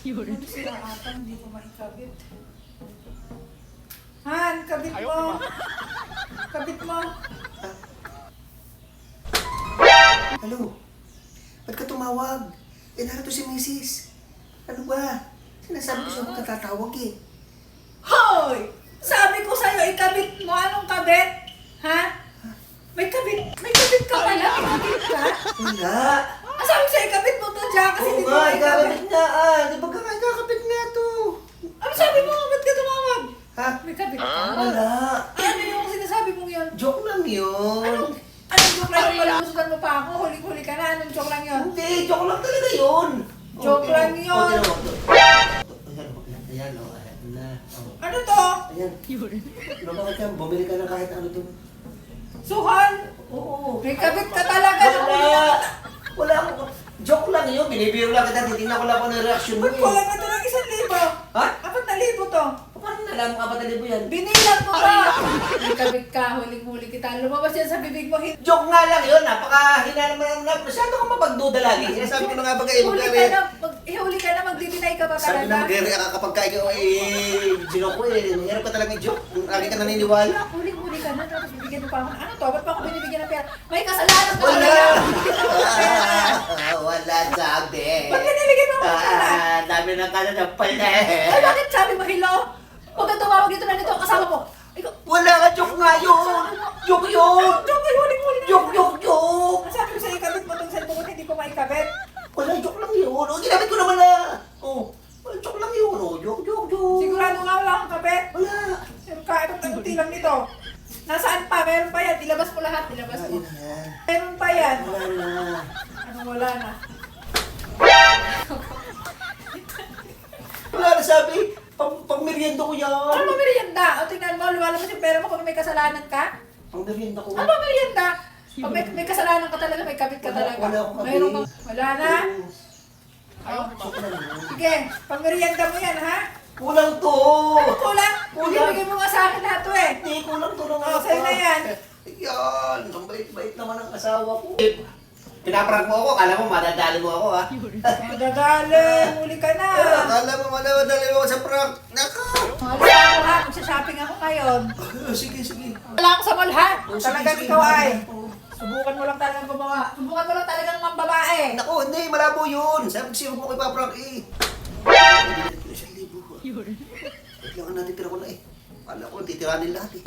Ano sila ata, hindi ko maikabit. Han, kabit mo. Kabit mo. Hello? Ba't ka tumawag? Eh, narito si Mrs. Ano ba? Sinasabi ko siya magkatatawag eh. Hoy! Sabi ko sa'yo, ikabit mo. Anong kabit? Ha? May kabit ka pala. May kabit ka? Wala. Sabi ko sa'yo, ikabit mo to dyan kasi Oo hindi ko nga, maikabit. ikakabit nga ah. Di ba kakabit nga to? Ano sabi mo? Ba't ka tumawag? Ha? May kabit ka? Wala. Ano yung sinasabi mong yun? Joke lang yun. Anong joke lang yun? Malumusutan mo pa ako. Huli-huli ka na. Anong joke lang yun? Hindi, joke lang talaga yun. Joke lang yun. O, tinan mo. Ayan, o. Ayan na. O. Ano to? Ayan. Ano ba ka? Bumili ka na kahit ano to. Suhan? Oo. May kabit ka talaga. Wala. Wala ako. Joke lang yun. Binibiro lang kita. Titignan ko lang kung ano yung reaction mo Ba't eh. ko lang ito ng 1,000? Ha? 4,000 to. Paano nalaman ka ba talibo yan? Binilang mo ba? May kabit ka. Huling-huli kita. Lumabas yan sa bibig mo. Joke nga lang yun. Napakahina naman. Masyado kang mapagduda lagi. Sinasabi ko na nga ba kayo. Huli ka na. Huli ka na. Magdi-deny ka ba Sabi na talaga? mag-react ka kapag ka ikaw joke ko eh. Mahirap ka talaga i-joke. Lagi ka naniniwala. Huling-huli ka na. Tapos bibigyan mo pa ako. Ano to? Ba't pa ako binibigyan ng pera? May kasalanan ka Wala! talaga. Bibigyan mo ng pera. Wala sabi. Ba't binibigyan mo ng pera? Dami na ka na pala Ay, bakit sabi mo hello? Huwag kang tumawag dito na nito ang kasama mo. Ikaw, Wala ka, joke nga yun! Joke yun! joke ay huling-huli na. Joke! Ang sabi ko sa'yo, ikabit mo itong cellphone ko, hindi ko maikabit. Wala, joke lang yun. O, ginamit ko naman na. Oh, joke lang yun. Oh, joke. Sigurado nga wala kang kabit. Wala. Pero kahit ang taguti lang nito. Nasaan pa? Meron pa yan. Ilabas mo lahat. Ilabas mo. Ayun na yan. Meron pa yan. Wala na. Anong wala na? Wala na sabi. Pang-merienda ko yan. Ano ba merienda? O tingnan mo, lumalabas yung pera mo kung may kasalanan ka. Pang-merienda ko. Ano ba merienda? Pag may kasalanan ka talaga, may kabit ka talaga. Wala akong kabit. Mayroon kang... Wala na? Oo. Joke lang yun. Sige, pang merienda mo yan, ha? Kulang to. Ano kulang? Kulang. Bigay mo nga sa akin lahat to eh. Hindi, kulang to ng Oh, sa'yo na yan. Yan. Ang bait-bait naman ang asawa ko. Pinaprank mo ako. Kala mo madadali mo ako ha. Madagaling, huli ka na. Kala mo madadali mo ako sa prank. Naka. Wala ako ha, magsha-shopping ako ngayon. Sige. Wala ako sa mall ha. Oh, sige, Talagang sige. ikaw ay. Oh. Subukan mo lang talagang gumawa. Subukan mo lang talagang mambabae. Naku, hindi. Malabo yun. Sabi ko siya, huwag mo ko ipaprank eh. Binilit ko na 1,000. Kailangan natin tira ko na eh. Kala ko, titiranin lahat eh.